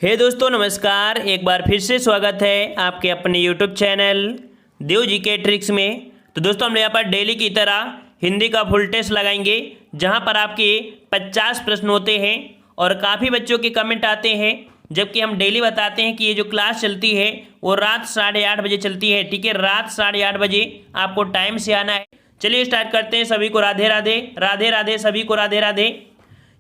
हे दोस्तों नमस्कार। एक बार फिर से स्वागत है आपके अपने यूट्यूब चैनल देव जी के ट्रिक्स में। तो दोस्तों हम यहाँ पर डेली की तरह हिंदी का फुल टेस्ट लगाएंगे, जहाँ पर आपके 50 प्रश्न होते हैं और काफ़ी बच्चों के कमेंट आते हैं, जबकि हम डेली बताते हैं कि ये जो क्लास चलती है वो रात 8:30 बजे चलती है। ठीक है, रात 8:30 बजे आपको टाइम से आना है। चलिए स्टार्ट करते हैं। सभी को राधे राधे, राधे राधे, सभी को राधे राधे।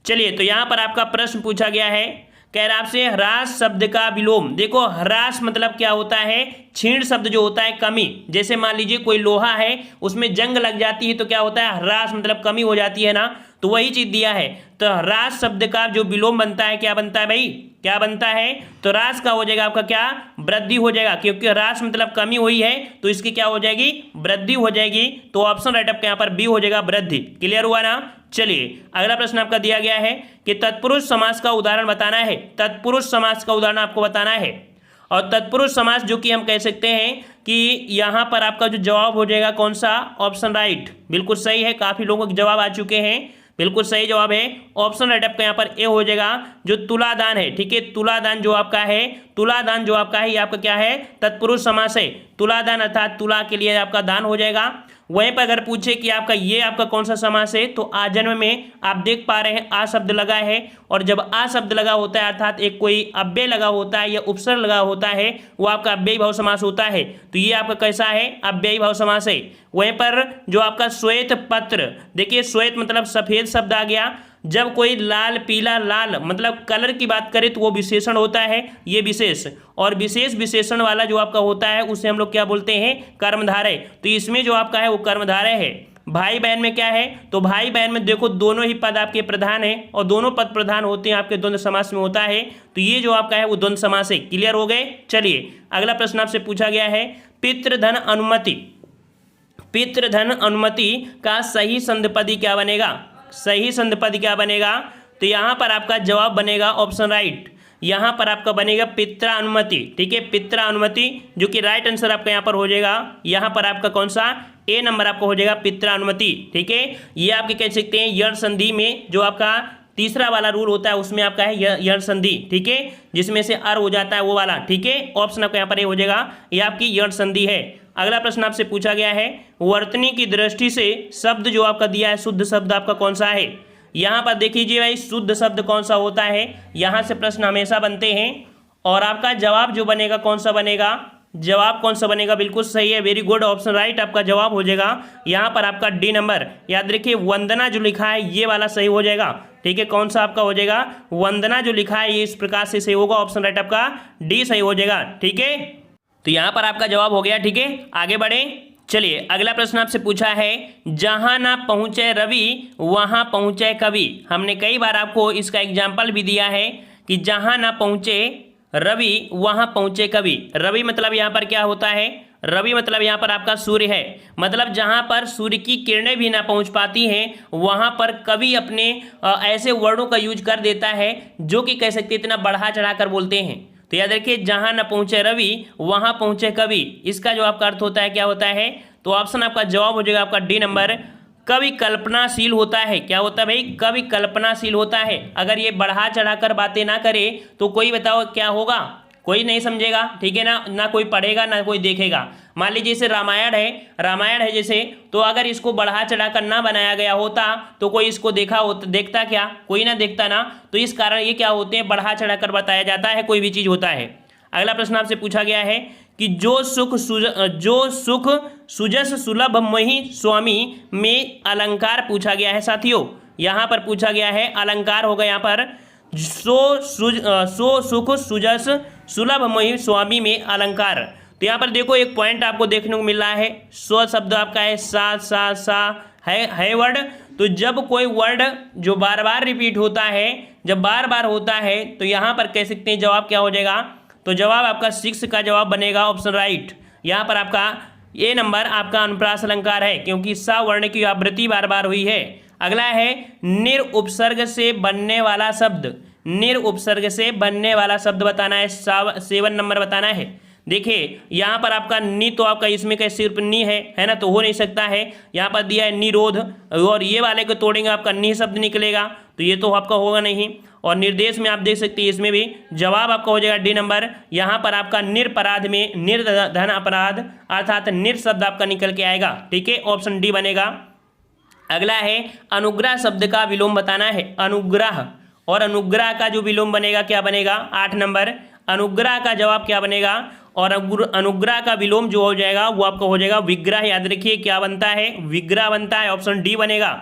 चलिए, तो यहाँ पर आपका प्रश्न पूछा गया है, कह रहा आपसे ह्रास शब्द का विलोम। देखो, ह्रास मतलब क्या होता है? क्षीण शब्द जो होता है कमी। जैसे मान लीजिए कोई लोहा है, उसमें जंग लग जाती है तो क्या होता है? ह्रास मतलब कमी हो जाती है ना, तो वही चीज दिया है। तो ह्रास शब्द का जो विलोम बनता है, क्या बनता है भाई? क्या बनता है? तो ह्रास का हो जाएगा आपका क्या? वृद्धि हो जाएगा, क्योंकि ह्रास मतलब कमी हुई है तो इसकी क्या हो जाएगी? वृद्धि हो जाएगी। तो ऑप्शन राइट आपका यहाँ पर बी हो जाएगा, वृद्धि। क्लियर हुआ ना? चलिए, अगला प्रश्न आपका दिया गया है कि तत्पुरुष समास का उदाहरण बताना है। तत्पुरुष समास का उदाहरण आपको बताना है। और तत्पुरुष समास जो कि हम कह सकते हैं कि यहाँ पर आपका जो जवाब हो जाएगा कौन सा? ऑप्शन राइट, बिल्कुल सही है। काफी लोगों के जवाब आ चुके हैं, बिल्कुल सही जवाब है। ऑप्शन राइट आपका यहाँ पर ए हो जाएगा, जो तुलादान है। ठीक है, तुलादान जो आपका है, तुलादान जो आपका है, ये आपका क्या है? तत्पुरुष समास है। तुलादान अर्थात तुला के लिए आपका दान हो जाएगा। वहीं पर अगर पूछे कि आपका ये आपका कौन सा समास है, तो आजन्म में आप देख पा रहे हैं आ शब्द लगा है, और जब आ शब्द लगा होता है अर्थात एक कोई अव्यय लगा होता है या उपसर्ग लगा होता है, वो आपका अव्ययी भाव समास होता है। तो ये आपका कैसा है? अव्ययी भाव समास है। वहीं पर जो आपका श्वेत पत्र, देखिए श्वेत मतलब सफेद शब्द आ गया। जब कोई लाल पीला लाल मतलब कलर की बात करें तो वो विशेषण होता है, ये विशेष। और विशेष विशेषण वाला जो आपका होता है उसे हम लोग क्या बोलते हैं? कर्मधारय। तो इसमें जो आपका है वो कर्मधारय है। भाई बहन में क्या है? तो भाई बहन में देखो दोनों ही पद आपके प्रधान है, और दोनों पद प्रधान होते हैं आपके द्वंद्व समास में होता है। तो ये जो आपका है वो द्वंद्व समास है। क्लियर हो गए? चलिए, अगला प्रश्न आपसे पूछा गया है, पितृधन अनुमति। पितृधन अनुमति का सही संधिपदी क्या बनेगा? सही संधिपद क्या बनेगा? तो यहाँ पर आपका जवाब बनेगा ऑप्शन राइट। यहाँ पर आपका बनेगा पित्रा अनुमति। ठीक है, पित्रा अनुमति, जो कि राइट आंसर आपका यहाँ पर हो जाएगा। यहाँ पर आपका कौन सा? ए नंबर आपका हो जाएगा, पित्रा अनुमति। ठीक है, ये आपके कह सकते हैं यण संधि में जो आपका तीसरा वाला रूल होता है उसमें आपका है यण संधि। ठीक है, जिसमें से अर हो जाता है वो वाला। ठीक है, ऑप्शन आपका यहाँ पर ए हो जाएगा, ये आपकी यण संधि है। अगला प्रश्न आपसे पूछा गया है, वर्तनी की दृष्टि से शब्द जो आपका दिया है शुद्ध शब्द आपका कौन सा है? यहाँ पर देख लीजिए भाई, शुद्ध शब्द कौन सा होता है? यहाँ से प्रश्न हमेशा बनते हैं। और आपका जवाब जो बनेगा कौन सा बनेगा? जवाब कौन सा बनेगा? बिल्कुल सही है, वेरी गुड, ऑप्शन राइट आपका जवाब हो जाएगा। यहाँ पर आपका डी नंबर, याद रखिए वंदना जो लिखा है ये वाला सही हो जाएगा। ठीक है, कौन सा आपका हो जाएगा? वंदना जो लिखा है ये इस प्रकार से सही होगा, ऑप्शन राइट आपका डी सही हो जाएगा। ठीक है, तो यहाँ पर आपका जवाब हो गया। ठीक है, आगे बढ़े। चलिए, अगला प्रश्न आपसे पूछा है, जहां ना पहुंचे रवि वहां पहुंचे कवि। हमने कई बार आपको इसका एग्जाम्पल भी दिया है कि जहां ना पहुंचे रवि वहां पहुंचे कवि। रवि मतलब यहाँ पर क्या होता है? रवि मतलब यहाँ पर आपका सूर्य है। मतलब जहाँ पर सूर्य की किरणें भी ना पहुँच पाती हैं वहाँ पर कवि अपने ऐसे वर्णों का यूज कर देता है जो कि कह सकते इतना बढ़ा चढ़ा कर बोलते हैं। तो याद रखिए, जहां न पहुंचे रवि वहां पहुंचे कवि, इसका जो आपका अर्थ होता है क्या होता है? तो ऑप्शन आपका जवाब हो जाएगा आपका डी नंबर, कवि कल्पनाशील होता है। क्या होता है भाई? कवि कल्पनाशील होता है। अगर ये बढ़ा चढ़ाकर बातें ना करे तो कोई बताओ क्या होगा? कोई नहीं समझेगा। ठीक है ना कोई पढ़ेगा ना कोई देखेगा। मान लीजिए जैसे रामायण है जैसे, तो अगर इसको बढ़ा चढ़ाकर ना बनाया गया होता तो कोई इसको देखता क्या? कोई ना देखता ना। तो इस कारण ये क्या होते हैं? बढ़ा चढ़ाकर बताया जाता है कोई भी चीज होता है। अगला प्रश्न आपसे पूछा गया है कि जो सुख सुजस सुलभ मोहि स्वामी में अलंकार पूछा गया है। साथियों, यहाँ पर पूछा गया है अलंकार होगा यहाँ पर सो सुख सुजस सुलभ मोहि स्वामी में अलंकार। तो यहाँ पर देखो एक पॉइंट आपको देखने को मिल रहा है, स्व शब्द आपका है सा है वर्ड। तो जब कोई वर्ड जो बार बार रिपीट होता है, जब बार बार होता है, तो यहाँ पर कह सकते हैं जवाब क्या हो जाएगा? तो जवाब आपका 6 का जवाब बनेगा, ऑप्शन राइट। यहाँ पर आपका ए नंबर आपका अनुप्रास अलंकार है, क्योंकि सा वर्ण की आवृत्ति बार बार हुई है। अगला है निर उपसर्ग से बनने वाला शब्द। निर उपसर्ग से बनने वाला शब्द बताना है, 7 नंबर बताना है। देखिए यहाँ पर आपका नी, तो आपका इसमें क्या सिर्फ नी है ना, तो हो नहीं सकता है। यहाँ पर दिया है निरोध, और ये वाले को तोड़ेंगे आपका नी शब्द निकलेगा, तो ये तो आपका होगा नहीं। और निर्देश में आप देख सकते हैं इसमें भी जवाब आपका हो जाएगा डी नंबर। यहाँ पर आपका निरपराध में निर्धन अपराध अर्थात निर शब्द आपका निकल के आएगा। ठीक है, ऑप्शन डी बनेगा। अगला है अनुग्रह शब्द का विलोम बताना है। अनुग्रह और अनुग्रह का जो विलोम बनेगा क्या बनेगा? 8 नंबर। अनुग्रह का जवाब क्या बनेगा? और अनुग्रह का विलोम जो हो जाएगा वो आपका हो जाएगा विग्रह। याद रखिए क्या बनता है? विग्रह बनता है, ऑप्शन डी बनेगा।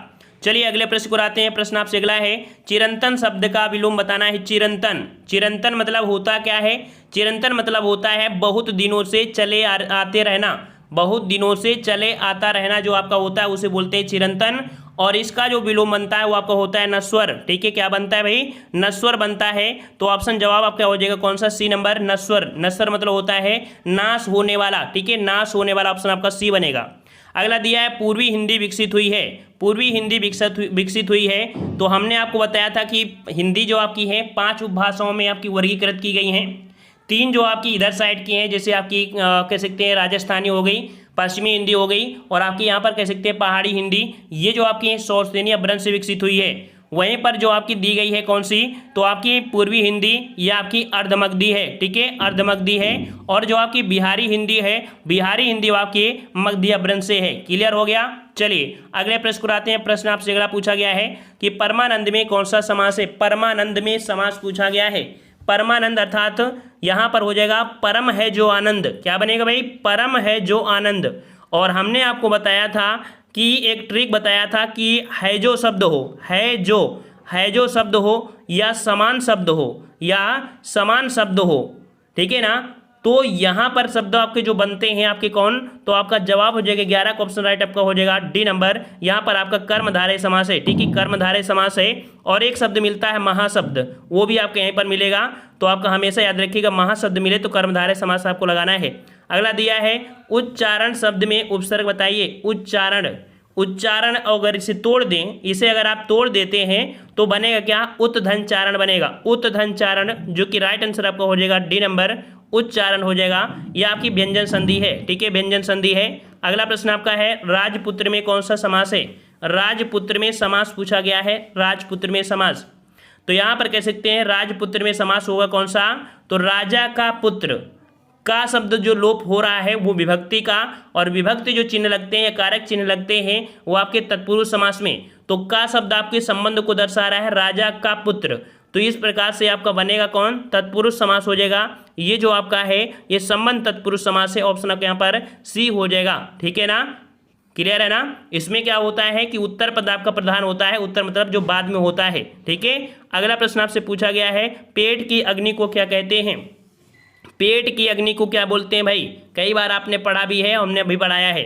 चलिए अगले प्रश्न को आते हैं। प्रश्न आपसे अगला है चिरंतन शब्द का विलोम बताना है। चिरंतन, चिरंतन मतलब होता क्या है? चिरंतन मतलब होता है बहुत दिनों से चले आते रहना, बहुत दिनों से चले आता रहना जो आपका होता है उसे बोलते हैं चिरंतन। और इसका जो विलोम बनता है वो आपका होता है नश्वर। ठीक है, क्या बनता है भाई? नश्वर बनता है। तो ऑप्शन जवाब आपका हो जाएगा कौन सा? सी नंबर, नश्वर। नश्वर मतलब होता है नाश होने वाला। ठीक है, नाश होने वाला, ऑप्शन आपका सी बनेगा। अगला दिया है पूर्वी हिंदी विकसित हुई है। पूर्वी हिंदी विकसित हुई है। तो हमने आपको बताया था कि हिंदी जो आपकी है 5 उपभाषाओं में आपकी वर्गीकृत की गई हैं। 3 जो आपकी इधर साइड की हैं, जैसे आपकी कह सकते हैं राजस्थानी हो गई, पश्चिमी हिंदी हो गई, और आपकी यहाँ पर कह सकते हैं पहाड़ी हिंदी। ये जो आपकी सौतेनी अपभ्रंश से विकसित हुई है। वहीं पर जो आपकी दी गई है कौन सी? तो आपकी पूर्वी हिंदी ये आपकी अर्धमगधी है। ठीक है, अर्धमगधी है। और जो आपकी बिहारी हिंदी है, बिहारी हिंदी आपकी मगधी अपभ्रंश से है। क्लियर हो गया? चलिए अगले प्रश्न को आते हैं। प्रश्न आपसे अगला पूछा गया है कि परमानंद में कौन सा समास है? परमानंद में समास पूछा गया है। परमानंद अर्थात यहाँ पर हो जाएगा परम है जो आनंद। क्या बनेगा भाई? परम है जो आनंद। और हमने आपको बताया था कि एक ट्रिक बताया था कि है जो शब्द हो, है जो शब्द हो या समान शब्द हो, या समान शब्द हो, ठीक है ना, तो यहाँ पर शब्द आपके जो बनते हैं आपके कौन? तो आपका जवाब हो जाएगा 11 का ऑप्शन राइट आपका हो जाएगा डी नंबर। यहाँ पर आपका कर्मधारय समास है। ठीक है, कर्मधारय समास है। और एक शब्द मिलता है महाशब्द, वो भी आपके यहीं पर मिलेगा। तो आपका हमेशा याद रखिएगा महाशब्द मिले तो कर्मधारय समास आपको लगाना है। अगला दिया है उच्चारण शब्द में उपसर्ग बताइए। उच्चारण, उच्चारण अगर इसे तोड़ दें, इसे अगर आप तोड़ देते हैं तो बनेगा क्या? उत्धनचारण बनेगा। उत्धनचारण, जो कि राइट आंसर आपका हो जाएगा डी नंबर। उच्चारण हो जाएगा। यह आपकी व्यंजन संधि है। ठीक है, व्यंजन संधि है। अगला प्रश्न आपका है राजपुत्र में कौन सा समास है? राजपुत्र में समास पूछा गया है। राजपुत्र में समास, तो यहाँ पर कह सकते हैं राजपुत्र में समास होगा कौन सा? तो राजा का पुत्र का शब्द जो लोप हो रहा है वो विभक्ति का, और विभक्ति जो चिन्ह लगते हैं या कारक चिन्ह लगते हैं वो आपके तत्पुरुष समास में। तो का शब्द आपके संबंध को दर्शा रहा है, राजा का पुत्र। तो इस प्रकार से आपका बनेगा कौन? तत्पुरुष समास हो जाएगा। ये जो आपका है ये संबंध तत्पुरुष समास है। ऑप्शन आपके यहाँ पर सी हो जाएगा। ठीक है ना, क्लियर है ना? इसमें क्या होता है कि उत्तर पद आपका प्रधान होता है। उत्तर मतलब जो बाद में होता है। ठीक है, अगला प्रश्न आपसे पूछा गया है पेट की अग्नि को क्या कहते हैं? पेट की अग्नि को क्या बोलते हैं भाई? कई बार आपने पढ़ा भी है, हमने भी पढ़ाया है।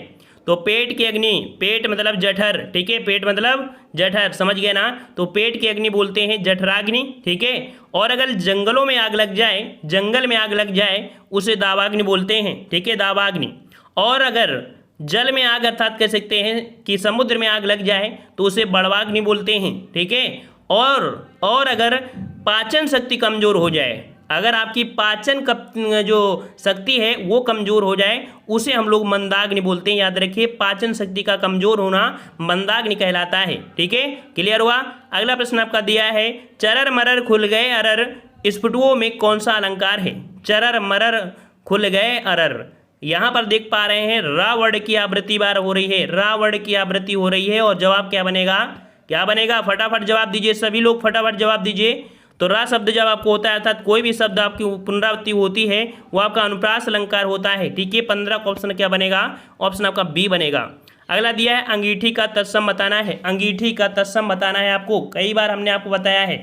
तो पेट की अग्नि, पेट मतलब जठर। ठीक है, पेट मतलब जठर, समझ गए ना? तो पेट की अग्नि बोलते हैं जठराग्नि। ठीक है, और अगर जंगलों में आग लग जाए, जंगल में आग लग जाए उसे दावाग्नि बोलते हैं। ठीक है, दावाग्नि। और अगर जल में आग अर्थात कह सकते हैं कि समुद्र में आग लग जाए तो उसे बड़वाग्नि बोलते हैं। ठीक है, और अगर पाचन शक्ति कमजोर हो जाए, अगर आपकी पाचन जो शक्ति है वो कमजोर हो जाए उसे हम लोग मंदाग्नि बोलते हैं। याद रखिए पाचन शक्ति का कमजोर होना मंदाग्नि कहलाता है। ठीक है, क्लियर हुआ? अगला प्रश्न आपका दिया है चरर मरर खुल गए अरर स्फुटुओं में कौन सा अलंकार है? चरर मरर खुल गए अरर, यहाँ पर देख पा रहे हैं रा वर्ड की आवृत्ति बार हो रही है। रा वर्ड की आवृत्ति हो रही है। और जवाब क्या बनेगा? क्या बनेगा? फटाफट जवाब दीजिए सभी लोग, फटाफट जवाब दीजिए। तो रा शब्द जब आपको होता है अर्थात कोई भी शब्द आपकी पुनरावृत्ति होती है वो आपका अनुप्रास अलंकार होता है। ठीक है, 15 का ऑप्शन क्या बनेगा? ऑप्शन आपका बी बनेगा। अगला दिया है अंगीठी का तत्सम बताना है। अंगीठी का तत्सम बताना है आपको, कई बार हमने आपको बताया है।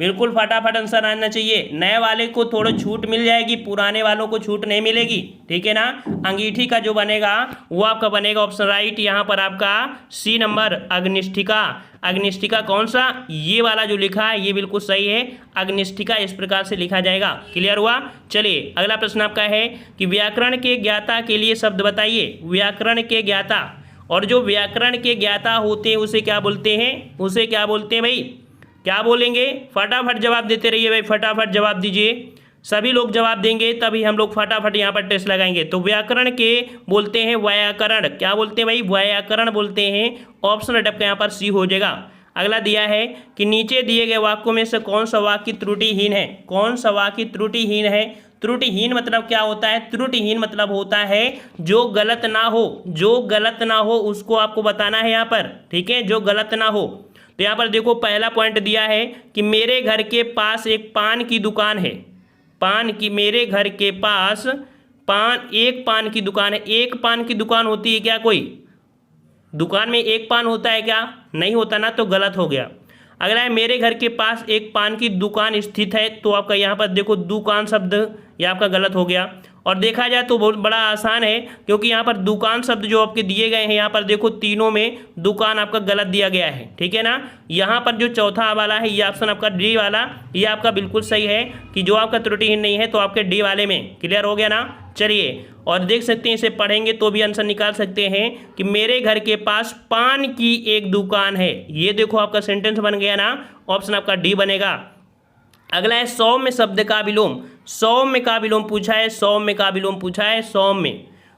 बिल्कुल फटाफट आंसर आना चाहिए। नए वाले को थोड़ा छूट मिल जाएगी, पुराने वालों को छूट नहीं मिलेगी। ठीक है ना? अंगीठी का जो बनेगा वो आपका बनेगा ऑप्शन राइट, यहाँ पर आपका सी नंबर अग्निष्ठिका। अग्निष्ठिका कौन सा? ये वाला जो लिखा है ये बिल्कुल सही है, अग्निष्ठिका इस प्रकार से लिखा जाएगा। क्लियर हुआ? चलिए अगला प्रश्न आपका है कि व्याकरण के ज्ञाता के लिए शब्द बताइए। व्याकरण के ज्ञाता, और जो व्याकरण के ज्ञाता होते हैं उसे क्या बोलते हैं? उसे क्या बोलते हैं भाई? क्या बोलेंगे? फटाफट जवाब देते रहिए भाई, फटाफट जवाब दीजिए। सभी लोग जवाब देंगे तभी हम लोग फटाफट यहाँ पर टेस्ट लगाएंगे। तो व्याकरण के बोलते हैं व्याकरण। क्या बोलते हैं भाई? व्याकरण बोलते हैं। ऑप्शन आपका यहाँ पर सी हो जाएगा। अगला दिया है कि नीचे दिए गए वाक्यों में से कौन सा वाक्य त्रुटिहीन है, कौन सा वाक्य त्रुटिहीन है। त्रुटिहीन मतलब क्या होता है, त्रुटिहीन मतलब होता है जो गलत ना हो, जो गलत ना हो उसको आपको बताना है यहाँ पर, ठीक है, जो गलत ना हो। तो यहाँ पर देखो पहला पॉइंट दिया है कि मेरे घर के पास एक पान की दुकान है, पान की, मेरे घर के पास एक पान की दुकान है। एक पान की दुकान होती है क्या, कोई दुकान में एक पान होता है क्या, नहीं होता ना, तो गलत हो गया। अगला है मेरे घर के पास एक पान की दुकान स्थित है, तो आपका यहाँ पर देखो दुकान शब्द ये आपका गलत हो गया। और देखा जाए तो बहुत बड़ा आसान है, क्योंकि यहाँ पर दुकान शब्द जो आपके दिए गए हैं यहाँ पर देखो तीनों में दुकान आपका गलत दिया गया है, ठीक है ना। यहाँ पर जो चौथा वाला है ये ऑप्शन आपका डी वाला, ये आपका बिल्कुल सही है कि जो आपका त्रुटिहीन नहीं है, तो आपके डी वाले में क्लियर हो गया ना। चलिए और देख सकते हैं, इसे पढ़ेंगे तो भी आंसर निकाल सकते हैं कि मेरे घर के पास पान की एक दुकान है। ये देखो आपका सेंटेंस बन गया ना, ऑप्शन आपका डी बनेगा। अगला है सौम्य शब्द का विलोम, सौम्य का विलोम पूछा है, सौम्य का विलोम पूछा है, सौम्य।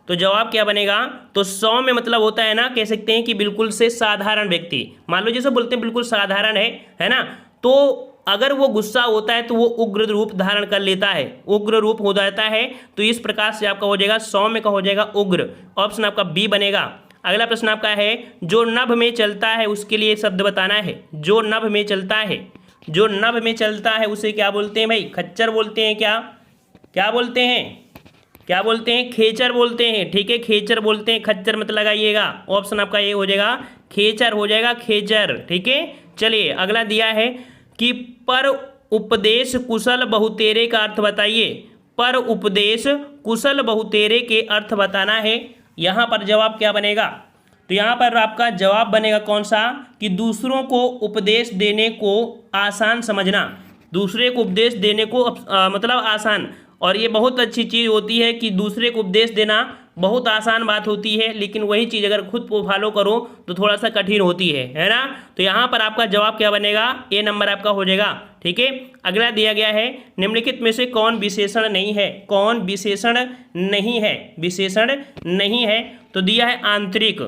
तो जवाब क्या बनेगा, तो सौम्य मतलब होता है ना, कह सकते हैं कि बिल्कुल से साधारण व्यक्ति। मान लो जैसे बोलते हैं बिल्कुल साधारण है ना, तो अगर वो गुस्सा होता है तो वो उग्र रूप धारण कर लेता है, उग्र रूप हो जाता है। तो इस प्रकार से आपका हो जाएगा सौम्य का हो जाएगा उग्र, ऑप्शन आपका बी बनेगा। अगला प्रश्न आपका है जो नभ में चलता है उसके लिए शब्द बताना है। जो नभ में चलता है, जो नभ में चलता है उसे क्या बोलते हैं भाई, खच्चर बोलते हैं क्या, क्या बोलते हैं, क्या बोलते हैं, खेचर बोलते हैं, ठीक है, खेचर बोलते हैं, खच्चर मत लगाइएगा, ऑप्शन आपका ये हो जाएगा खेचर हो जाएगा, खेचर, ठीक है। चलिए अगला दिया है कि पर उपदेश कुशल बहुतेरे का अर्थ बताइए, पर उपदेश कुशल बहुतेरे के अर्थ बताना है। यहाँ पर जवाब क्या बनेगा, तो यहाँ पर आपका जवाब बनेगा कौन सा, कि दूसरों को उपदेश देने को आसान समझना, दूसरे को उपदेश देने को मतलब आसान। और ये बहुत अच्छी चीज़ होती है कि दूसरे को उपदेश देना बहुत आसान बात होती है, लेकिन वही चीज़ अगर खुद को फॉलो करो तो थोड़ा सा कठिन होती है ना। तो यहाँ पर आपका जवाब क्या बनेगा, ए नंबर आपका हो जाएगा, ठीक है। अगला दिया गया है निम्नलिखित में से कौन विशेषण नहीं है, कौन विशेषण नहीं है, विशेषण नहीं है। तो दिया है आंतरिक,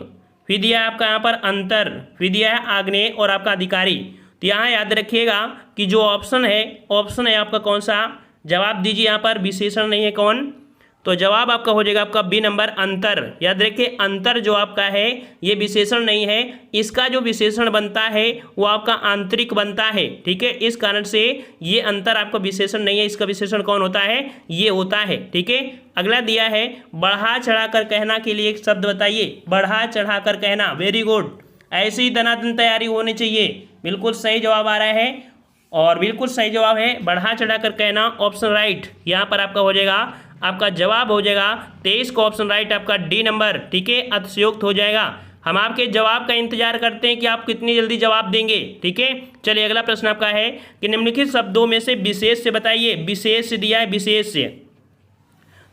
फिर दिया है आपका यहाँ पर अंतर, फिर दिया है आग्नेय और आपका अधिकारी। तो यहाँ याद रखिएगा कि जो ऑप्शन है आपका कौन सा, जवाब दीजिए यहाँ पर विशेषण नहीं है कौन, तो जवाब आपका हो जाएगा आपका बी नंबर अंतर। याद रखिए अंतर जो आपका है ये विशेषण नहीं है, इसका जो विशेषण बनता है वो आपका आंतरिक बनता है, ठीक है। इस कारण से ये अंतर आपका विशेषण नहीं है, इसका विशेषण कौन होता है, ये होता है, ठीक है। अगला दिया है बढ़ा चढ़ाकर कहना के लिए एक शब्द बताइए, बढ़ा चढ़ाकर कहना, वेरी गुड, ऐसी ही धनाधन तैयारी होनी चाहिए, बिल्कुल सही जवाब आ रहा है और बिल्कुल सही जवाब है बढ़ा चढ़ाकर कहना, ऑप्शन राइट। यहाँ पर आपका हो जाएगा, आपका जवाब हो जाएगा 23 का ऑप्शन राइट आपका डी नंबर, ठीक है, अतिशयोक्त हो जाएगा। हम आपके जवाब का इंतजार करते हैं कि आप कितनी जल्दी जवाब देंगे, ठीक है। चलिए अगला प्रश्न आपका है कि निम्नलिखित शब्दों में से विशेष से बताइए, विशेष दिया है, विशेष से।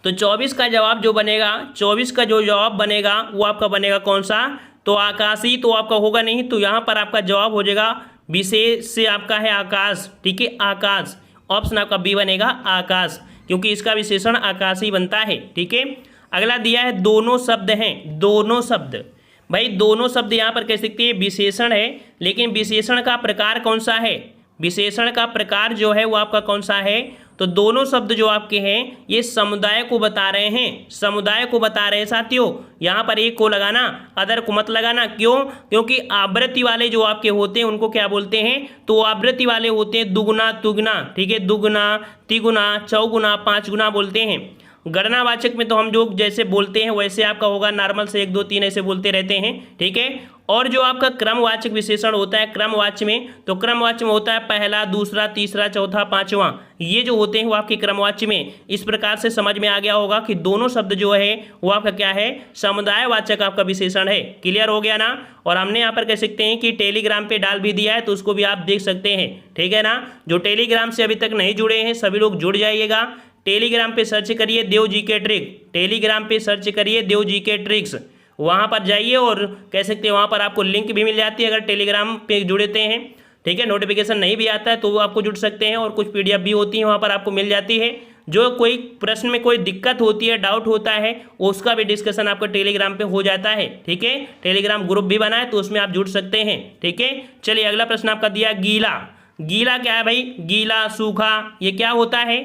तो 24 का जवाब जो बनेगा, 24 का जो जवाब बनेगा वो आपका बनेगा कौन सा, तो आकाशी तो आपका होगा नहीं, तो यहाँ पर आपका जवाब हो जाएगा विशेष से आपका है आकाश, ठीक है, आकाश, ऑप्शन आपका बी बनेगा आकाश, क्योंकि इसका विशेषण आकाशी बनता है, ठीक है। अगला दिया है दोनों शब्द हैं, दोनों शब्द, भाई दोनों शब्द यहाँ पर कह सकते हैं विशेषण है, लेकिन विशेषण का प्रकार कौन सा है, विशेषण का प्रकार जो है वो आपका कौन सा है, तो दोनों शब्द जो आपके हैं ये समुदाय को बता रहे हैं, समुदाय को बता रहे हैं साथियों। यहाँ पर एक को लगाना, अदर को मत लगाना, क्यों, क्योंकि आवृत्ति वाले जो आपके होते हैं उनको क्या बोलते हैं, तो आवृत्ति वाले होते हैं दुगुना तुगुना, ठीक है, दुगुना तिगुना चौगुना पाँच गुना बोलते हैं। गणनावाचक में तो हम जो जैसे बोलते हैं वैसे आपका होगा, नॉर्मल से 1 2 3 ऐसे बोलते रहते हैं, ठीक है। और जो आपका क्रमवाचक विशेषण होता है क्रमवाच्य में, तो क्रमवाच्य में होता है पहला, दूसरा, तीसरा, चौथा, पांचवा, ये जो होते हैं वो आपके क्रमवाच्य में। इस प्रकार से समझ में आ गया होगा कि दोनों शब्द जो है वो आपका क्या है, समुदायवाचक आपका विशेषण है, क्लियर हो गया ना। और हमने यहाँ पर कह सकते हैं कि टेलीग्राम पे डाल भी दिया है, तो उसको भी आप देख सकते हैं, ठीक है ना। जो टेलीग्राम से अभी तक नहीं जुड़े हैं सभी लोग जुड़ जाइएगा। टेलीग्राम पे सर्च करिए देव जीके ट्रिक, टेलीग्राम पे सर्च करिए देव जीके ट्रिक्स, वहाँ पर जाइए और कह सकते हैं वहाँ पर आपको लिंक भी मिल जाती है अगर टेलीग्राम पे जुड़ते हैं, ठीक है। नोटिफिकेशन नहीं भी आता है तो वो आपको जुड़ सकते हैं, और कुछ PDF भी होती है वहाँ पर आपको मिल जाती है, जो कोई प्रश्न में कोई दिक्कत होती है, डाउट होता है, उसका भी डिस्कशन आपका टेलीग्राम पे हो जाता है। ठीक है, टेलीग्राम ग्रुप भी बना है तो उसमें आप जुड़ सकते हैं। ठीक है, चलिए अगला प्रश्न आपका दिया गीला। गीला क्या है भाई? गीला, सूखा, ये क्या होता है?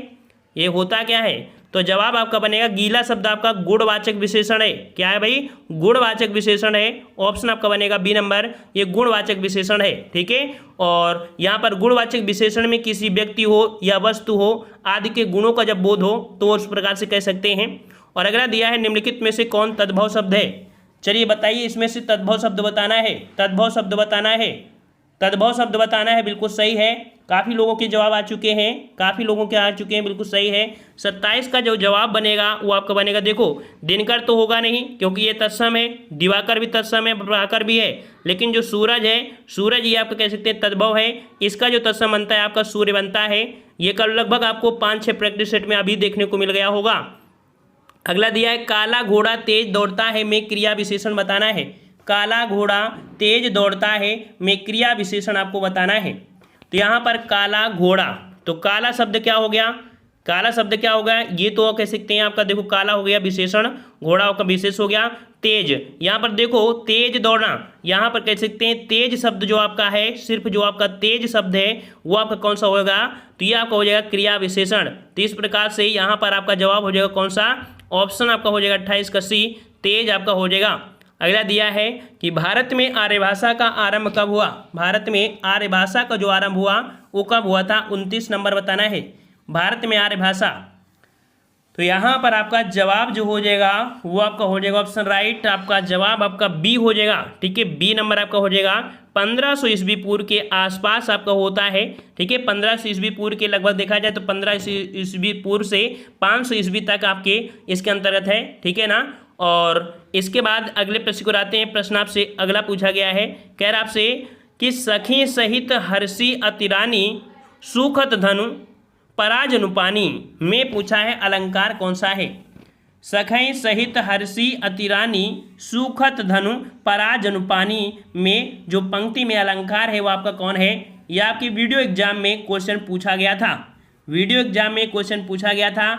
ये होता क्या है? तो जवाब आपका बनेगा, गीला शब्द आपका गुणवाचक विशेषण है। क्या है भाई? गुणवाचक विशेषण है। ऑप्शन आपका बनेगा बी नंबर, ये गुणवाचक विशेषण है। ठीक है, और यहाँ पर गुणवाचक विशेषण में किसी व्यक्ति हो या वस्तु हो आदि के गुणों का जब बोध हो तो उस प्रकार से कह सकते हैं। और अगला दिया है, निम्नलिखित में से कौन तद्भव शब्द है? चलिए बताइए, इसमें से तद्भव शब्द बताना है। तद्भव शब्द बताना है, तद्भव शब्द बताना है। बिल्कुल सही है, काफ़ी लोगों के जवाब आ चुके हैं, काफ़ी लोगों के आ चुके हैं, बिल्कुल सही है। 27 का जो जवाब बनेगा वो आपका बनेगा, देखो दिनकर तो होगा नहीं क्योंकि ये तत्सम है, दिवाकर भी तत्सम है, प्रभाकर भी है, लेकिन जो सूरज है, सूरज ये आपका कह सकते हैं तद्भव है। इसका जो तत्सम बनता है आपका सूर्य बनता है। ये कल लगभग आपको 5-6 प्रैक्टिस सेट में अभी देखने को मिल गया होगा। अगला दिया है, काला घोड़ा तेज दौड़ता है में क्रिया विशेषण बताना है। काला घोड़ा तेज दौड़ता है में क्रिया विशेषण आपको बताना है। तो यहाँ पर काला घोड़ा, तो काला शब्द क्या हो गया? काला शब्द क्या हो गया? ये तो कह सकते हैं आपका, देखो काला हो गया विशेषण, घोड़ा का विशेष हो गया। तेज, यहाँ पर देखो तेज दौड़ना, यहाँ पर कह सकते हैं तेज शब्द जो आपका है, सिर्फ जो आपका तेज शब्द है वो आपका कौन सा होगा? तो ये आपका हो जाएगा क्रिया विशेषण। तो इस प्रकार से यहाँ पर आपका जवाब हो जाएगा कौन सा? ऑप्शन आपका हो जाएगा 28 का सी, तेज आपका हो जाएगा। अगला दिया है कि भारत में आर्य भाषा का आरंभ कब हुआ? भारत में आर्य भाषा का जो आरंभ हुआ वो कब हुआ था? 29 नंबर बताना है। भारत में आर्य भाषा, तो यहाँ पर आपका जवाब जो हो जाएगा वो आपका हो जाएगा ऑप्शन राइट, आपका जवाब आपका बी हो जाएगा। ठीक है, बी नंबर आपका हो जाएगा। 1500 ईस्वी पूर्व के आसपास आपका होता है। ठीक है, 1500 ईस्वी पूर्व के लगभग देखा जाए तो 1500 ईस्वी पूर्व से 500 ईस्वी तक आपके इसके अंतर्गत है। ठीक है ना, और इसके बाद अगले प्रश्न को आते हैं। प्रश्न आपसे अगला पूछा गया है, कह रहा आपसे कि सखी सहित हर्षी अतिरानी सुखत धनु पराजनुपानी में पूछा है अलंकार कौन सा है? सखई सहित हर्षी अतिरानी सुखत धनु पराजनुपानी में जो पंक्ति में अलंकार है वो आपका कौन है? यह आपकी वीडियो एग्जाम में क्वेश्चन पूछा गया था। वीडियो एग्जाम में क्वेश्चन पूछा गया था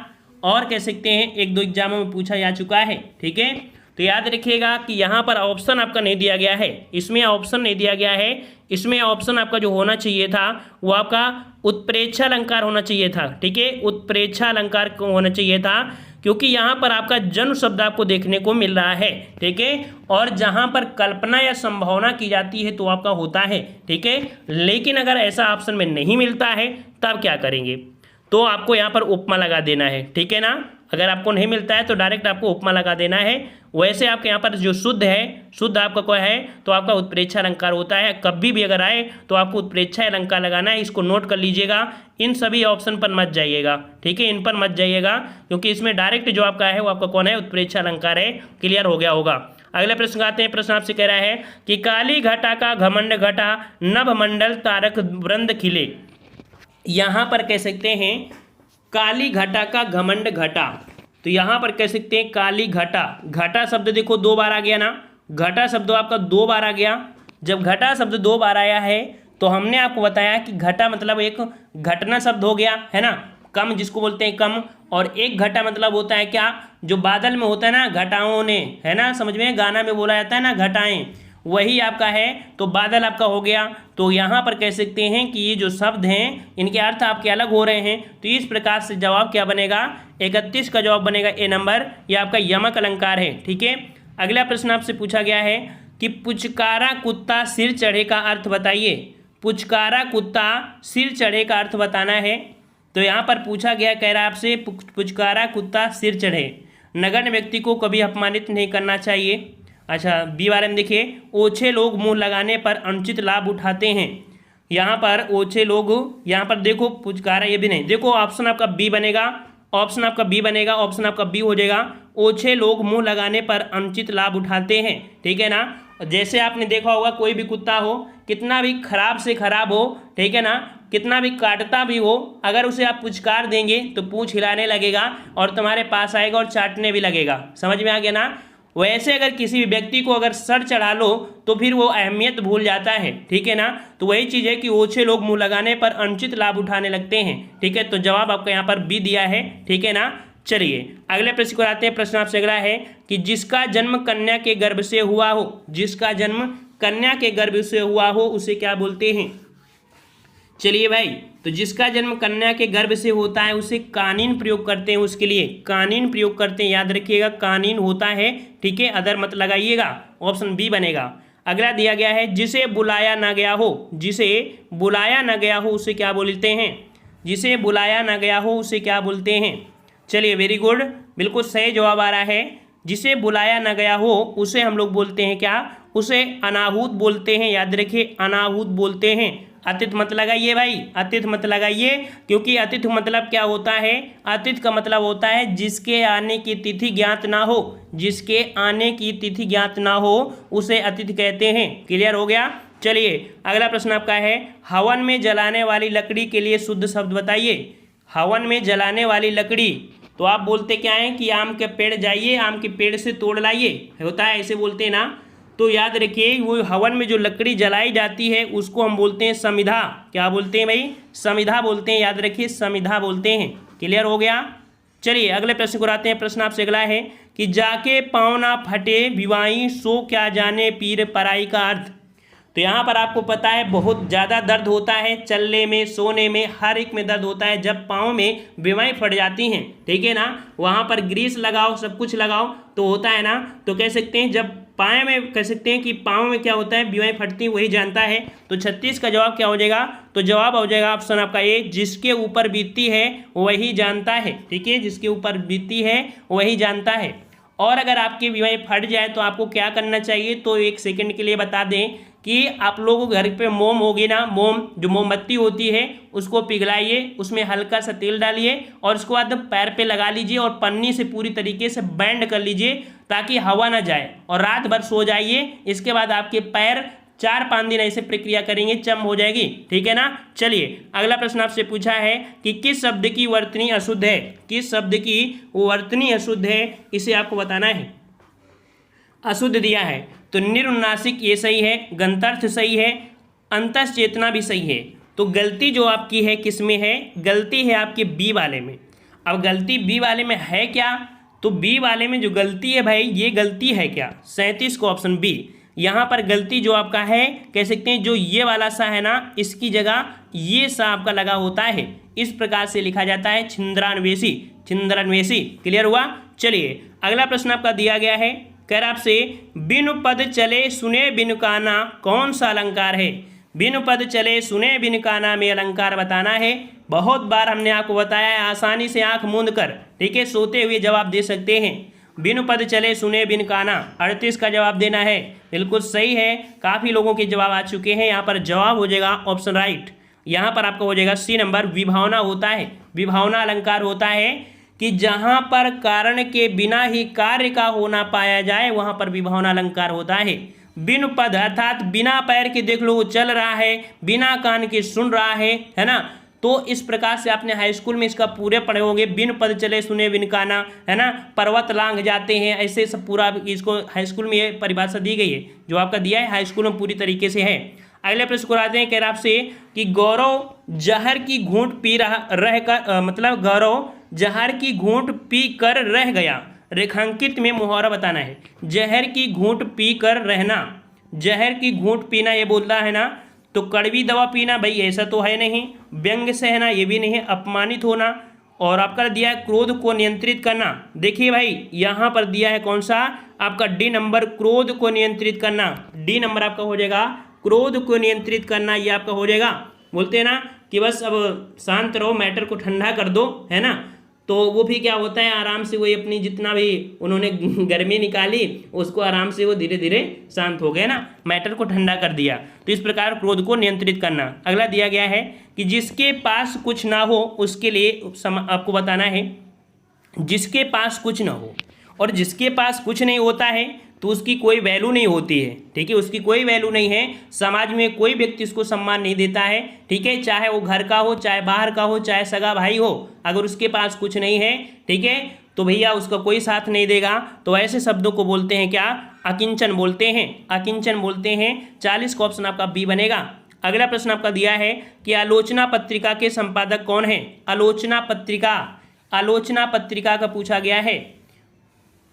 और कह सकते हैं 1-2 एग्जामों में पूछा जा चुका है। ठीक है, तो याद रखिएगा कि यहाँ पर ऑप्शन आपका नहीं दिया गया है, इसमें ऑप्शन नहीं दिया गया है। इसमें ऑप्शन आपका जो होना चाहिए था वो आपका उत्प्रेक्षा अलंकार होना चाहिए था। ठीक है, उत्प्रेक्षा अलंकार को होना चाहिए था क्योंकि यहाँ पर आपका जन्म शब्द आपको देखने को मिल रहा है। ठीक है, और जहाँ पर कल्पना या संभावना की जाती है तो आपका होता है। ठीक है, लेकिन अगर ऐसा ऑप्शन में नहीं मिलता है तब क्या करेंगे? तो आपको यहाँ पर उपमा लगा देना है। ठीक है ना, अगर आपको नहीं मिलता है तो डायरेक्ट आपको उपमा लगा देना है। वैसे आपके यहाँ पर जो शुद्ध है, शुद्ध आपका कोई है तो आपका उत्प्रेक्षा अलंकार होता है। कभी भी अगर आए तो आपको उत्प्रेक्षा अलंकार लगाना है, इसको नोट कर लीजिएगा। इन सभी ऑप्शन पर मत जाइएगा। ठीक है, इन पर मत जाइएगा क्योंकि इसमें डायरेक्ट जो आपका है वो आपका कौन है? उत्प्रेक्षा अलंकार है। क्लियर हो गया होगा। अगले प्रश्न आते हैं। प्रश्न आपसे कह रहा है कि काली घटा का घमंड घटा नभ मंडल तारक वृंद खिले। यहाँ पर कह सकते हैं काली घटा का घमंड घटा, तो यहाँ पर कह सकते हैं काली घटा। घटा शब्द देखो 2 बार आ गया ना, घटा शब्द आपका 2 बार आ गया। जब घटा शब्द 2 बार आया है तो हमने आपको बताया कि घटा मतलब एक घटना शब्द हो गया है ना, कम जिसको बोलते हैं कम, और एक घटा मतलब होता है क्या? जो बादल में होता है ना, घटाओं ने, है ना, समझ में, गाना में बोला जाता है ना घटाएं, वही आपका है। तो बादल आपका हो गया। तो यहाँ पर कह सकते हैं कि ये जो शब्द हैं इनके अर्थ आपके अलग हो रहे हैं। तो इस प्रकार से जवाब क्या बनेगा? 31 का जवाब बनेगा ए नंबर, ये आपका यमक अलंकार है। ठीक है, अगला प्रश्न आपसे पूछा गया है कि पुचकारा कुत्ता सिर चढ़े का अर्थ बताइए। पुचकारा कुत्ता सिर चढ़े का अर्थ बताना है। तो यहाँ पर पूछा गया, कह रहा है आपसे पुचकारा कुत्ता सिर चढ़े, नगण्य व्यक्ति को कभी अपमानित नहीं करना चाहिए। अच्छा, बी बारे में देखिए, ओछे लोग मुंह लगाने पर अनुचित लाभ उठाते हैं। यहाँ पर ओछे लोग, यहाँ पर देखो पुचकारा, ये भी नहीं, देखो ऑप्शन आपका बी बनेगा, ऑप्शन आपका बी बनेगा, ऑप्शन आपका बी हो जाएगा। ओछे लोग मुंह लगाने पर अनुचित लाभ उठाते हैं। ठीक है ना, जैसे आपने देखा होगा कोई भी कुत्ता हो, कितना भी खराब से खराब हो, ठीक है ना, कितना भी काटता भी हो, अगर उसे आप पुचकार देंगे तो पूंछ हिलाने लगेगा और तुम्हारे पास आएगा और चाटने भी लगेगा। समझ में आ गया ना? वैसे अगर किसी भी व्यक्ति को अगर सर चढ़ा लो तो फिर वो अहमियत भूल जाता है, ठीक है ना। तो वही चीज़ है कि ओछे लोग मुंह लगाने पर अनुचित लाभ उठाने लगते हैं, ठीक है। तो जवाब आपका यहाँ पर बी दिया है, ठीक है ना। चलिए अगले प्रश्न को आते हैं। प्रश्न आपसे अगला है कि जिसका जन्म कन्या के गर्भ से हुआ हो, जिसका जन्म कन्या के गर्भ से हुआ हो उसे क्या बोलते हैं। चलिए भाई, तो जिसका जन्म कन्या के गर्भ से होता है उसे कानीन प्रयोग करते हैं, उसके लिए कानीन प्रयोग करते हैं, याद रखिएगा कानीन होता है, ठीक है। अदर मत लगाइएगा, ऑप्शन बी बनेगा। अगला दिया गया है जिसे बुलाया ना गया हो, जिसे बुलाया ना गया हो उसे क्या बोलते हैं, जिसे बुलाया ना गया हो उसे क्या बोलते हैं। चलिए वेरी गुड, बिल्कुल सही जवाब आ रहा है। जिसे बुलाया ना गया हो उसे हम लोग बोलते हैं क्या, उसे अनाहूत बोलते हैं, याद रखिए अनाहूत बोलते हैं। अतिथि मत लगाइए भाई, अतिथि मत लगाइए, क्योंकि अतिथि मतलब क्या होता है, अतिथि का मतलब होता है जिसके आने की तिथि ज्ञात ना हो, जिसके आने की तिथि ज्ञात ना हो उसे अतिथि कहते हैं। क्लियर हो गया। चलिए अगला प्रश्न आपका है, हवन में जलाने वाली लकड़ी के लिए शुद्ध शब्द बताइए। हवन में जलाने वाली लकड़ी, तो आप बोलते क्या हैं कि आम के पेड़ जाइए, आम के पेड़ से तोड़ लाइए, होता है ऐसे बोलते हैं ना। तो याद रखिए वो हवन में जो लकड़ी जलाई जाती है उसको हम बोलते हैं समिधा। क्या बोलते हैं भाई, समिधा बोलते हैं, याद रखिए समिधा बोलते हैं। क्लियर हो गया। चलिए अगले प्रश्न को आते हैं। प्रश्न आपसे अगला है कि जाके पाँव ना फटे विवाई सो क्या जाने पीर पराई का अर्थ। तो यहाँ पर आपको पता है बहुत ज़्यादा दर्द होता है, चलने में सोने में हर एक में दर्द होता है जब पाँव में बीमारी फट जाती हैं, ठीक है ना। वहाँ पर ग्रीस लगाओ, सब कुछ लगाओ तो होता है ना। तो कह सकते हैं जब पाए में कह सकते हैं कि पाँव में क्या होता है, बीमारी फटती है, वही जानता है। तो 36 का जवाब क्या हो जाएगा, तो जवाब हो जाएगा ऑप्शन आपका ए, जिसके ऊपर बीतती है वही जानता है, ठीक है। जिसके ऊपर बीतती है वही जानता है। और अगर आपकी बीमारी फट जाए तो आपको क्या करना चाहिए, तो एक सेकंड के लिए बता दें कि आप लोगों को घर पे मोम होगी ना, मोम जो मोमबत्ती होती है उसको पिघलाइए, उसमें हल्का सा तेल डालिए और उसके बाद पैर पे लगा लीजिए और पन्नी से पूरी तरीके से बैंड कर लीजिए ताकि हवा ना जाए, और रात भर सो जाइए। इसके बाद आपके पैर 4-5 दिन ऐसे प्रक्रिया करेंगे, चम हो जाएगी, ठीक है ना। चलिए अगला प्रश्न आपसे पूछा है कि किस शब्द की वर्तनी अशुद्ध है, किस शब्द की वर्तनी अशुद्ध है, इसे आपको बताना है। अशुद्ध दिया है तो निरुन्नासिक ये सही है, गंतर्थ सही है, अंतस चेतना भी सही है। तो गलती जो आपकी है किस में है, गलती है आपके बी वाले में। अब गलती बी वाले में है क्या, तो बी वाले में जो गलती है भाई ये गलती है क्या, 37 को ऑप्शन बी। यहाँ पर गलती जो आपका है कह सकते हैं जो ये वाला सा है ना, इसकी जगह ये सा आपका लगा होता है, इस प्रकार से लिखा जाता है छिंद्रान्वेषी, छिंद्रान्वेषी। क्लियर हुआ। चलिए अगला प्रश्न आपका दिया गया है, कह रहा आपसे बिनु पद चले सुने बिनु काना कौन सा अलंकार है। बिनु पद चले सुने बिनु काना में अलंकार बताना है। बहुत बार हमने आपको बताया है, आसानी से आंख मूंद कर, ठीक है, सोते हुए जवाब दे सकते हैं। बिनु पद चले सुने बिनु काना, 38 का जवाब देना है। बिल्कुल सही है, काफ़ी लोगों के जवाब आ चुके हैं। यहाँ पर जवाब हो जाएगा ऑप्शन राइट, यहाँ पर आपका हो जाएगा सी नंबर। विभावना होता है, विभावना अलंकार होता है कि जहाँ पर कारण के बिना ही कार्य का होना पाया जाए वहाँ पर विभावना अलंकार होता है। बिनु पद अर्थात बिना पैर के देख लो वो चल रहा है, बिना कान के सुन रहा है ना। तो इस प्रकार से आपने हाई स्कूल में इसका पूरे पढ़े होंगे, बिन पद चले सुने बिन काना, है ना। पर्वत लांघ जाते हैं, ऐसे सब पूरा इसको हाई स्कूल में ये परिभाषा दी गई है, जो आपका दिया है हाई स्कूल में पूरी तरीके से है। अगले प्रश्न को आते हैं, कह रहा आपसे कि गौरव जहर की घूंट पी रह कर मतलब गौरव जहर की घूंट पी कर रह गया, रेखांकित में मुहावरा बताना है। जहर की घूंट पी कर रहना, जहर की घूंट पीना ये बोलता है ना, तो कड़वी दवा पीना भाई ऐसा तो है नहीं, व्यंग सहना ये भी नहीं है, अपमानित होना, और आपका दिया है क्रोध को नियंत्रित करना। देखिए भाई यहाँ पर दिया है कौन सा, आपका डी नंबर, क्रोध को नियंत्रित करना। डी नंबर आपका हो जाएगा क्रोध को नियंत्रित करना, ये आपका हो जाएगा। बोलते हैं ना कि बस अब शांत रहो, मैटर को ठंडा कर दो, है ना। तो वो भी क्या होता है, आराम से वही अपनी जितना भी उन्होंने गर्मी निकाली उसको आराम से वो धीरे धीरे शांत हो गए ना, मैटर को ठंडा कर दिया। तो इस प्रकार क्रोध को नियंत्रित करना। अगला दिया गया है कि जिसके पास कुछ ना हो उसके लिए आपको बताना है, जिसके पास कुछ ना हो, और जिसके पास कुछ नहीं होता है तो उसकी कोई वैल्यू नहीं होती है, ठीक है, उसकी कोई वैल्यू नहीं है। समाज में कोई व्यक्ति उसको सम्मान नहीं देता है, ठीक है, चाहे वो घर का हो, चाहे बाहर का हो, चाहे सगा भाई हो, अगर उसके पास कुछ नहीं है, ठीक है, तो भैया उसका कोई साथ नहीं देगा, तो ऐसे शब्दों को बोलते हैं क्या, अकिंचन बोलते हैं, अकिंचन बोलते हैं। 40 का ऑप्शन आपका बी बनेगा। अगला प्रश्न आपका दिया है कि आलोचना पत्रिका के संपादक कौन है। आलोचना पत्रिका, आलोचना पत्रिका का पूछा गया है,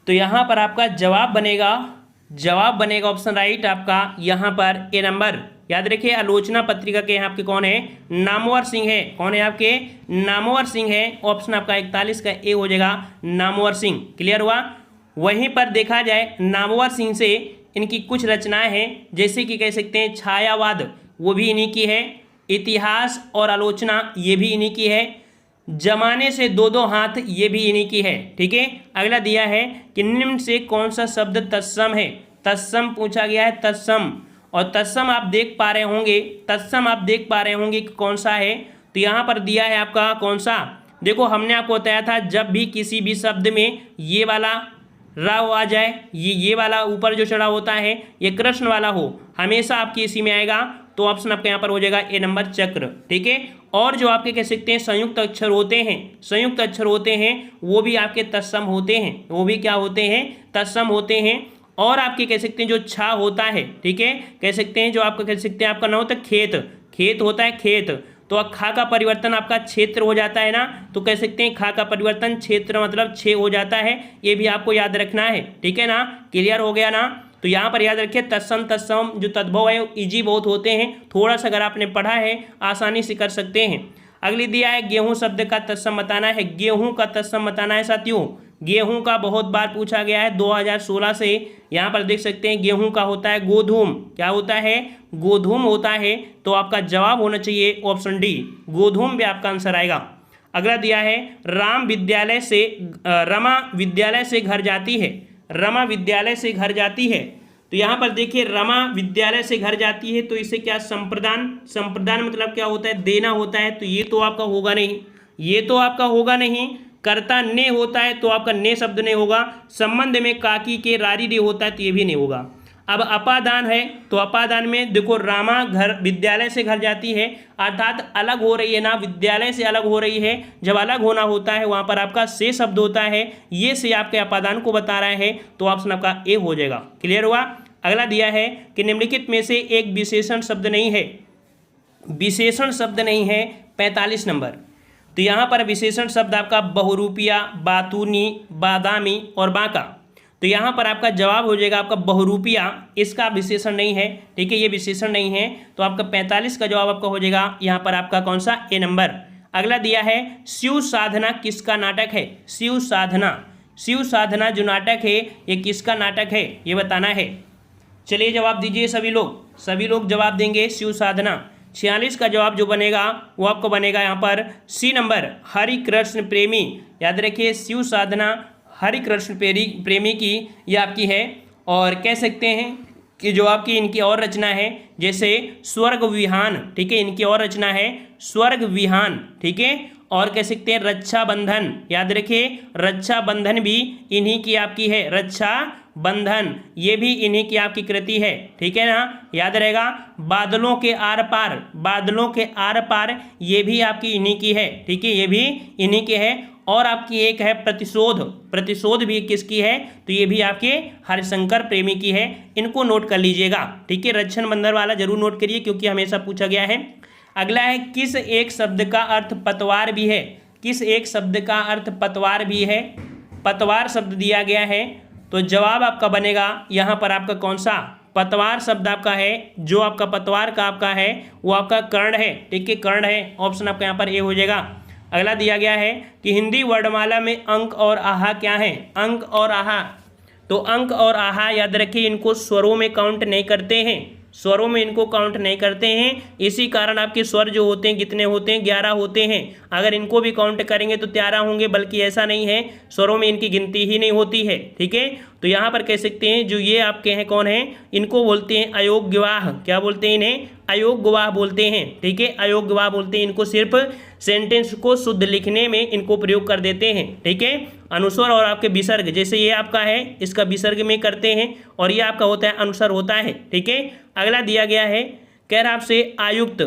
तो यहाँ पर आपका जवाब बनेगा ऑप्शन राइट आपका यहाँ पर ए नंबर। याद रखिए आलोचना पत्रिका के यहाँ आपके कौन है, नामवर सिंह है। कौन है आपके, नामवर सिंह है। ऑप्शन आपका 41 का ए हो जाएगा, नामवर सिंह। क्लियर हुआ। वहीं पर देखा जाए नामवर सिंह से इनकी कुछ रचनाएं हैं, जैसे कि कह सकते हैं छायावाद, वो भी इन्हीं की है। इतिहास और आलोचना, ये भी इन्हीं की है। जमाने से दो दो हाथ, ये भी इन्हीं की है। ठीक है। अगला दिया है कि निम्न से कौन सा शब्द तत्सम है। तत्सम पूछा गया है, तत्सम। और तत्सम आप देख पा रहे होंगे, तत्सम आप देख पा रहे होंगे कि कौन सा है। तो यहाँ पर दिया है आपका कौन सा, देखो हमने आपको बताया था जब भी किसी भी शब्द में ये वाला राव आ जाए, ये वाला ऊपर जो चढ़ा होता है, ये कृष्ण वाला हो, हमेशा आपकी इसी में आएगा। तो ऑप्शन आपके यहाँ पर हो जाएगा ए नंबर, चक्र। ठीक है। और जो आपके कह सकते हैं संयुक्त अक्षर होते हैं, संयुक्त अक्षर होते हैं, वो भी आपके तत्सम होते हैं, वो भी क्या होते हैं, तत्सम होते हैं। और आपके कह सकते हैं जो छा होता है, ठीक है, कह सकते हैं जो आपका कह सकते हैं आपका ना होता है खेत, खेत होता है खेत, तो खा का परिवर्तन आपका क्षेत्र हो जाता है ना, तो कह सकते हैं खा का परिवर्तन क्षेत्र मतलब छे हो जाता है। ये भी आपको याद रखना है। ठीक है ना, क्लियर हो गया ना। तो यहाँ पर याद रखिए तत्सम तत्सम जो तद्भव है इजी बहुत होते हैं, थोड़ा सा अगर आपने पढ़ा है आसानी से कर सकते हैं। अगली दिया है गेहूं शब्द का तत्सम बताना है। गेहूं का तत्सम बताना है साथियों। गेहूं का बहुत बार पूछा गया है 2016 से। यहाँ पर देख सकते हैं गेहूं का होता है गोधूम। क्या होता है, गोधूम होता है। तो आपका जवाब होना चाहिए ऑप्शन डी, गोधूम भी आपका आंसर आएगा। अगला दिया है रमा विद्यालय से घर जाती है। रमा विद्यालय से घर जाती है। तो यहाँ पर देखिए रमा विद्यालय से घर जाती है, तो इसे क्या संप्रदान, संप्रदान मतलब क्या होता है, देना होता है। तो ये तो आपका होगा नहीं, ये तो आपका होगा नहीं। कर्ता ने होता है तो आपका ने शब्द नहीं होगा। संबंध में काकी के रारी रे होता है तो ये भी नहीं होगा। अब अपादान है, तो अपादान में देखो रामा घर विद्यालय से घर जाती है, अर्थात अलग हो रही है ना, विद्यालय से अलग हो रही है। जब अलग होना होता है वहाँ पर आपका से शब्द होता है, ये से आपके अपादान को बता रहा है, तो ऑप्शन आपका ए हो जाएगा। क्लियर हुआ। अगला दिया है कि निम्नलिखित में से एक विशेषण शब्द नहीं है। विशेषण शब्द नहीं है 45 नंबर। तो यहाँ पर विशेषण शब्द आपका बहुरूपिया, बातूनी, बादामी और बांका। तो यहाँ पर आपका जवाब हो जाएगा आपका बहुरूपिया, इसका विशेषण नहीं है। ठीक है, ये विशेषण नहीं है, तो आपका 45 का जवाब आपका हो जाएगा यहाँ पर आपका कौन सा, ए नंबर। अगला दिया है शिव साधना किसका नाटक है। शिव साधना, शिव साधना जो नाटक है ये किसका नाटक है, ये बताना है। चलिए जवाब दीजिए सभी लोग जवाब देंगे शिव साधना। 46 का जवाब जो बनेगा वो आपको बनेगा यहाँ पर सी नंबर, हरि कृष्ण प्रेमी। याद रखिए शिव साधना हरि कृष्ण प्रेमी की ये आपकी है। और कह सकते हैं कि जो आपकी इनकी और रचना है जैसे स्वर्ग विहान, ठीक है, इनकी और रचना है स्वर्ग विहान। ठीक है, और कह सकते हैं रक्षा बंधन। याद रखिए रक्षा बंधन भी इन्हीं की आपकी है, रक्षा बंधन ये भी इन्हीं की आपकी कृति है। ठीक है ना, याद रहेगा। बादलों के आर पार, बादलों के आर पार ये भी आपकी इन्हीं की है। ठीक है, ये भी इन्हीं के है। और आपकी एक है प्रतिशोध, प्रतिशोध भी किसकी है, तो ये भी आपके हरिशंकर प्रेमी की है। इनको नोट कर लीजिएगा। ठीक है, रक्षण बंधन वाला जरूर नोट करिए क्योंकि हमेशा पूछा गया है। अगला है किस एक शब्द का अर्थ पतवार भी है। किस एक शब्द का अर्थ पतवार भी है। पतवार शब्द दिया गया है, तो जवाब आपका बनेगा यहाँ पर आपका कौन सा, पतवार शब्द आपका है, जो आपका पतवार का आपका है वो आपका कर्ण है। ठीक है, कर्ण है। ऑप्शन आपका यहाँ पर ए हो जाएगा। अगला दिया गया है कि हिंदी वर्णमाला में अंक और आहा क्या है। अंक और आहा, तो अंक और आहा याद रखिए इनको स्वरों में काउंट नहीं करते हैं, स्वरों में इनको काउंट नहीं करते हैं। इसी कारण आपके स्वर जो होते हैं कितने होते हैं, 11 होते हैं। अगर इनको भी काउंट करेंगे तो 13 होंगे, बल्कि ऐसा नहीं है, स्वरों में इनकी गिनती ही नहीं होती है। ठीक है, तो यहाँ पर कह सकते हैं जो ये आपके हैं कौन है, इनको बोलते हैं अयोग्यवाह। क्या बोलते हैं इन्हें, अयोग्यवाह बोलते हैं। ठीक है, अयोग्यवाह बोलते हैं इनको, सिर्फ सेंटेंस को शुद्ध लिखने में इनको प्रयोग कर देते हैं। ठीक है, अनुस्वर और आपके विसर्ग, जैसे ये आपका है इसका विसर्ग में करते हैं और ये आपका होता है अनुस्वर होता है। ठीक है, अगला दिया गया है कह रहा आपसे आयुक्त,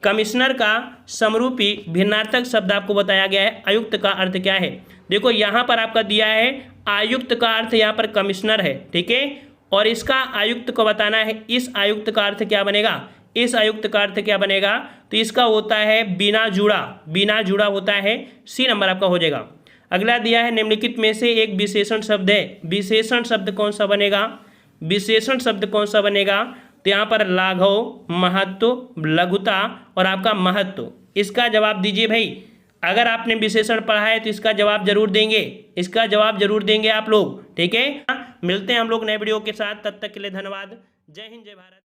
कमिश्नर का समरूपी भिन्नार्थक शब्द आपको बताया गया है। आयुक्त का अर्थ क्या है? देखो यहाँ पर आपका दिया है आयुक्त का अर्थ यहाँ पर कमिश्नर है, ठीक है, और इसका आयुक्त को बताना है। इस आयुक्त का अर्थ क्या बनेगा? इस आयुक्त का अर्थ क्या बनेगा? तो इसका होता है बिना जुड़ा, बिना जुड़ा होता है। सी नंबर आपका हो जाएगा। अगला दिया है निम्नलिखित में से एक विशेषण शब्द है। विशेषण शब्द कौन सा बनेगा? विशेषण शब्द कौन सा बनेगा? तो यहाँ पर लाघव, महत्व, लघुता और आपका महत्व। इसका जवाब दीजिए भाई। अगर आपने विशेषण पढ़ा है तो इसका जवाब जरूर देंगे, इसका जवाब जरूर देंगे आप लोग, ठीक है। मिलते हैं हम लोग नए वीडियो के साथ, तब तक के लिए धन्यवाद। जय हिंद, जय भारत।